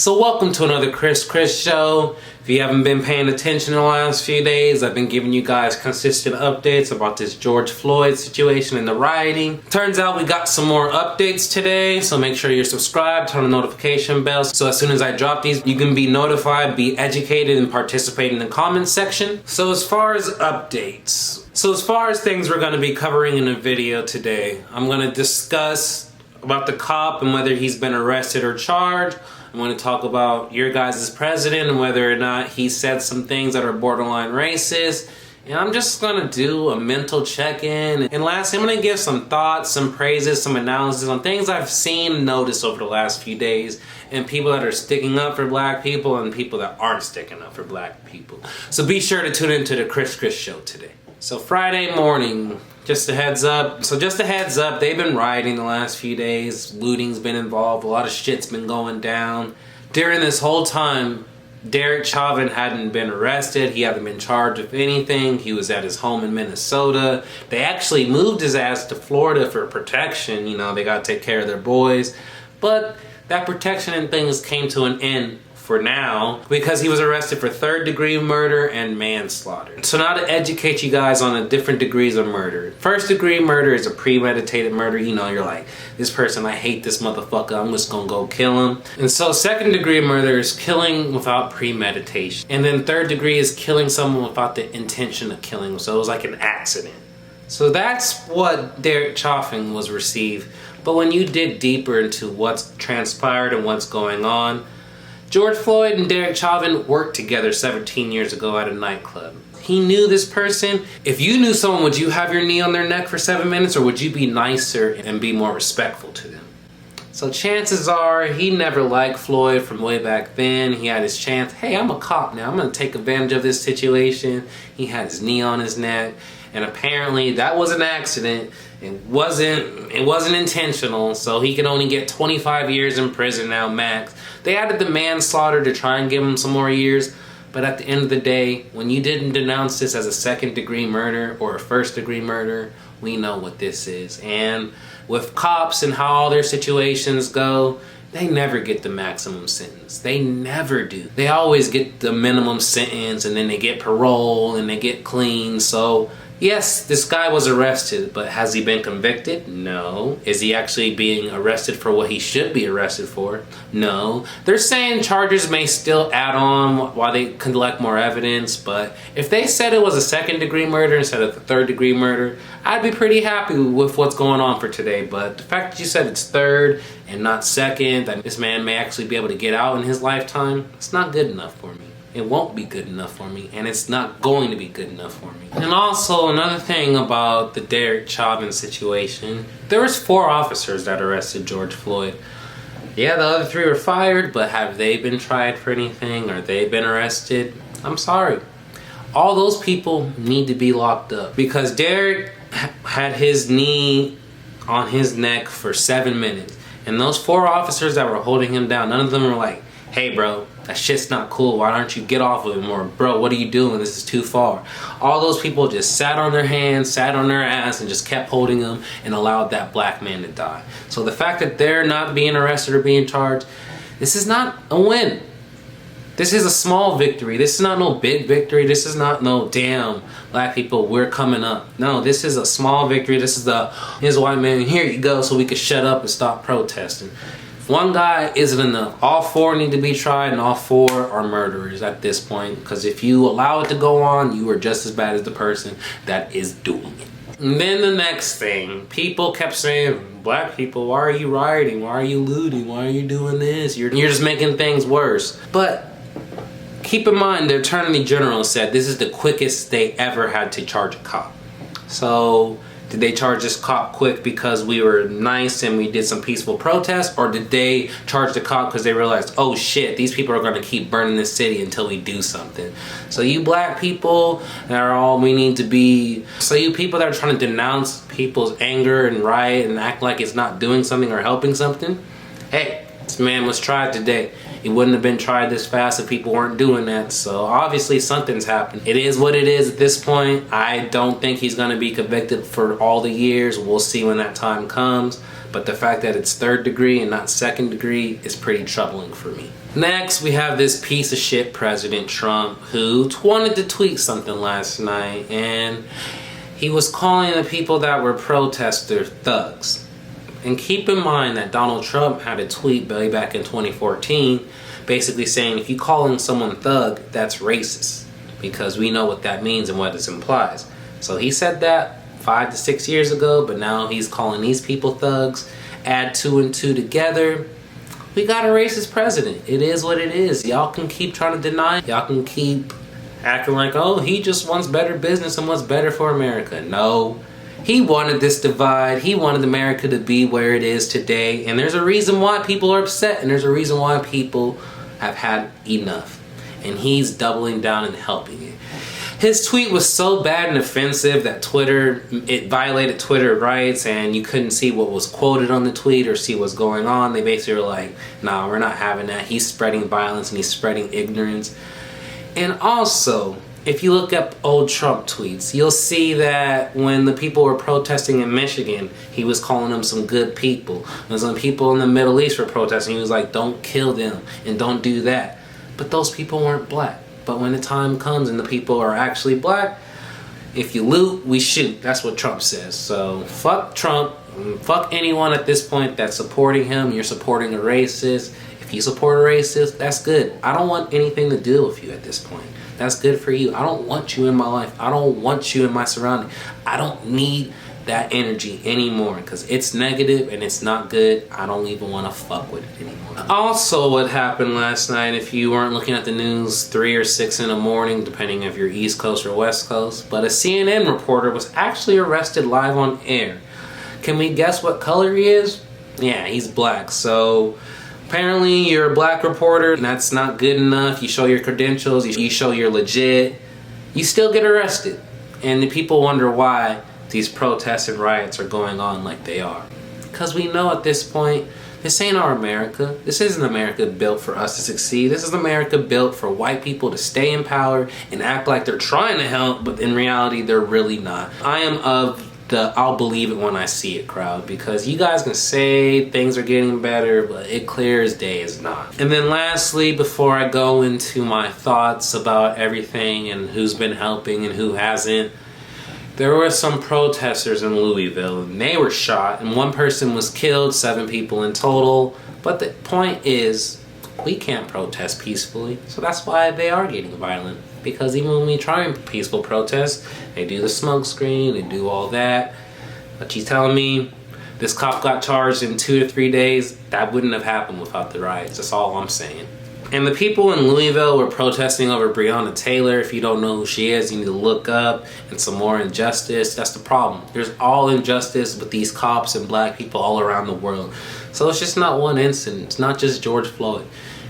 So welcome to another Chris show. If you haven't been paying attention in the last few days, I've been giving you guys consistent updates about this George Floyd situation and the rioting. Turns out we got some more updates today, so make sure you're subscribed, turn on the notification bell, so as soon as I drop these, you can be notified, be educated, and participate in the comments section. So as far as things we're going to be covering in the video today, I'm going to discuss about the cop and whether he's been arrested or charged. I want to talk about your guys' president and whether or not he said some things that are borderline racist. And I'm just going to do a mental check-in. And lastly, I'm going to give some thoughts, some praises, some analysis on things I've seen and noticed over the last few days, and people that are sticking up for black people and people that aren't sticking up for black people. So be sure to tune into the Chris show today. So Friday morning, just a heads up, they've been rioting the last few days. Looting's been involved, a lot of shit's been going down. During this whole time, Derek Chauvin hadn't been arrested, he hadn't been charged with anything, he was at his home in Minnesota. They actually moved his ass to Florida for protection, you know, they gotta take care of their boys. But that protection and things came to an end for now, because he was arrested for third-degree murder and manslaughter. So now to educate you guys on the different degrees of murder. First-degree murder is a premeditated murder. You know, you're like, this person, I hate this motherfucker, I'm just gonna go kill him. And so second-degree murder is killing without premeditation. And then third degree is killing someone without the intention of killing them. So it was like an accident. So that's what Derek Chauvin was received. But when you dig deeper into what's transpired and what's going on, George Floyd and Derek Chauvin worked together 17 years ago at a nightclub. He knew this person. If you knew someone, would you have your knee on their neck for 7 minutes, or would you be nicer and be more respectful to them? So chances are he never liked Floyd from way back then. He had his chance. Hey, I'm a cop now. I'm gonna take advantage of this situation. He had his knee on his neck, and apparently that was an accident. It wasn't intentional, so he can only get 25 years in prison now, max. They added the manslaughter to try and give him some more years, but at the end of the day, when you didn't denounce this as a second-degree murder or a first-degree murder, we know what this is. And with cops and how all their situations go, they never get the maximum sentence. They never do. They always get the minimum sentence, and then they get parole, and they get clean. So yes, this guy was arrested, but has he been convicted? No. Is he actually being arrested for what he should be arrested for? No. They're saying charges may still add on while they collect more evidence, but if they said it was a second-degree murder instead of a third-degree murder, I'd be pretty happy with what's going on for today. But the fact that you said it's third and not second, that this man may actually be able to get out in his lifetime, it's not good enough for me. It won't be good enough for me, and it's not going to be good enough for me. And also, another thing about the Derek Chauvin situation, there was 4 officers that arrested George Floyd. Yeah, the other 3 were fired, but have they been tried for anything, or they been arrested? I'm sorry. All those people need to be locked up, because Derek had his knee on his neck for 7 minutes, and those 4 officers that were holding him down, none of them were like, hey bro, that shit's not cool, why don't you get off of him? Or bro, what are you doing? This is too far. All those people just sat on their hands, sat on their ass, and just kept holding him and allowed that black man to die. So the fact that they're not being arrested or being charged, this is not a win. This is a small victory. This is not no big victory. This is not no damn black people, we're coming up. No, this is a small victory. This is here's a white man, here you go, so we can shut up and stop protesting. One guy isn't enough. All 4 need to be tried, and all 4 are murderers at this point, because if you allow it to go on, you are just as bad as the person that is doing it. And then the next thing, people kept saying, black people, why are you rioting? Why are you looting? Why are you doing this? You're just making things worse. But keep in mind, the Attorney General said this is the quickest they ever had to charge a cop. So did they charge this cop quick because we were nice and we did some peaceful protests? Or did they charge the cop because they realized, oh shit, these people are going to keep burning this city until we do something? So you black people are all we need to be. So you people that are trying to denounce people's anger and riot and act like it's not doing something or helping something, hey, this man was tried today. It wouldn't have been tried this fast if people weren't doing that. So obviously something's happened. It is what it is at this point. I don't think he's going to be convicted for all the years. We'll see when that time comes. But the fact that it's 3rd degree and not 2nd degree is pretty troubling for me. Next, we have this piece of shit President Trump who wanted to tweet something last night, and he was calling the people that were protesters thugs. And keep in mind that Donald Trump had a tweet way back in 2014 basically saying if you calling someone thug, that's racist, because we know what that means and what it implies. So he said that 5 to 6 years ago, but now he's calling these people thugs. Add 2 and 2 together, we got a racist president. It is what it is. Y'all can keep trying to deny it. Y'all can keep acting like, oh, he just wants better business and what's better for America. No. He wanted this divide. He wanted America to be where it is today. And there's a reason why people are upset. And there's a reason why people have had enough. And he's doubling down and helping it. His tweet was so bad and offensive that it violated Twitter rights, and you couldn't see what was quoted on the tweet or see what's going on. They basically were like, nah, we're not having that. He's spreading violence and he's spreading ignorance. And also, if you look up old Trump tweets, you'll see that when the people were protesting in Michigan, he was calling them some good people. And some people in the Middle East were protesting, he was like, don't kill them and don't do that. But those people weren't black. But when the time comes and the people are actually black, if you loot, we shoot. That's what Trump says. So fuck Trump. Fuck anyone at this point that's supporting him. You're supporting a racist. If you support a racist, that's good. I don't want anything to do with you at this point. That's good for you. I don't want you in my life. I don't want you in my surroundings. I don't need that energy anymore because it's negative and it's not good. I don't even want to fuck with it anymore. Also, what happened last night, if you weren't looking at the news 3 or 6 in the morning, depending if you're East Coast or West Coast, but a CNN reporter was actually arrested live on air. Can we guess what color he is? Yeah, he's black. So apparently you're a black reporter and that's not good enough. You show your credentials, you show you're legit, you still get arrested. And the people wonder why these protests and riots are going on like they are. Because we know at this point, this ain't our America. This isn't America built for us to succeed. This is America built for white people to stay in power and act like they're trying to help, but in reality, they're really not. I am of the I'll believe it when I see it crowd, because you guys can say things are getting better, but it clear as day is not. And then lastly, before I go into my thoughts about everything and who's been helping and who hasn't, there were some protesters in Louisville and they were shot and one person was killed, 7 people in total. But the point is, we can't protest peacefully, so that's why they are getting violent. Because even when we try and peaceful protest, they do the smoke screen, they do all that. But you telling me this cop got charged in 2 to 3 days? That wouldn't have happened without the riots. That's all I'm saying. And the people in Louisville were protesting over Breonna Taylor. If you don't know who she is, you need to look up. And some more injustice. That's the problem. There's all injustice with these cops and black people all around the world. So it's just not one incident. It's not just George Floyd.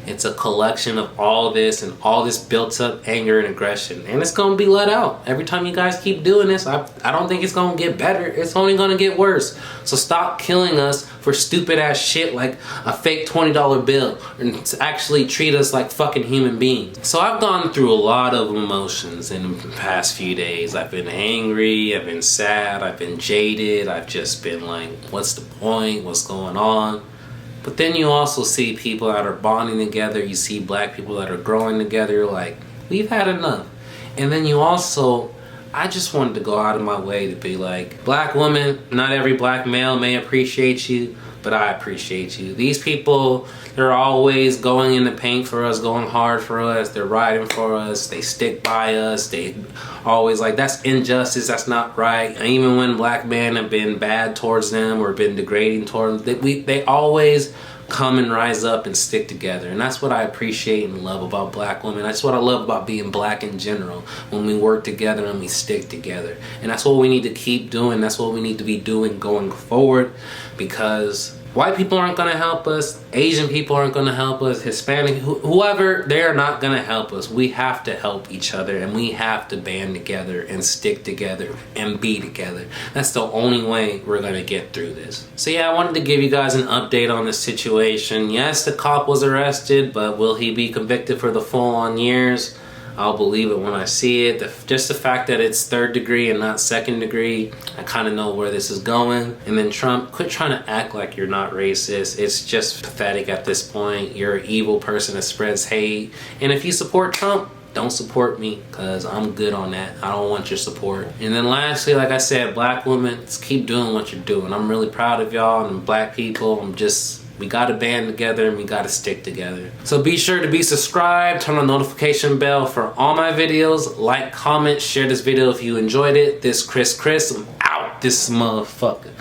It's a collection of all this and all this built up anger and aggression. And it's going to be let out. Every time you guys keep doing this, I don't think it's going to get better. It's only going to get worse. So stop killing us for stupid ass shit like a fake $20 bill. And actually treat us like fucking human beings. So I've gone through a lot of emotions in the past few days. I've been angry. I've been sad. I've been jaded. I've just been like, what's the point? What's going on? But then you also see people that are bonding together. You see black people that are growing together. You're like, we've had enough. And then you also, I just wanted to go out of my way to be like, black woman, not every black male may appreciate you, but I appreciate you. These people, they're always going in the paint for us, going hard for us. They're riding for us. They stick by us. They always like, that's injustice. That's not right. And even when black men have been bad towards them or been degrading towards them, they always come and rise up and stick together. And that's what I appreciate and love about black women. That's what I love about being black in general. When we work together and we stick together. And that's what we need to keep doing. That's what we need to be doing going forward, because White people aren't gonna help us. Asian people aren't gonna help us. Hispanic, whoever, they're not gonna help us. We have to help each other, and we have to band together and stick together and be together. That's the only way we're gonna get through this. So yeah, I wanted to give you guys an update on the situation. Yes, the cop was arrested, but will he be convicted for the full-on years? I'll believe it when I see it. Just the fact that it's 3rd degree and not 2nd degree, I kind of know where this is going. And then Trump, quit trying to act like you're not racist. It's just pathetic at this point. You're an evil person that spreads hate. And if you support Trump, don't support me, because I'm good on that. I don't want your support. And then lastly, like I said, black women, just keep doing what you're doing. I'm really proud of y'all, and black people, we gotta band together and we gotta stick together. So be sure to be subscribed, turn on the notification bell for all my videos, like, comment, share this video if you enjoyed it. This Chris, I'm out, this motherfucker.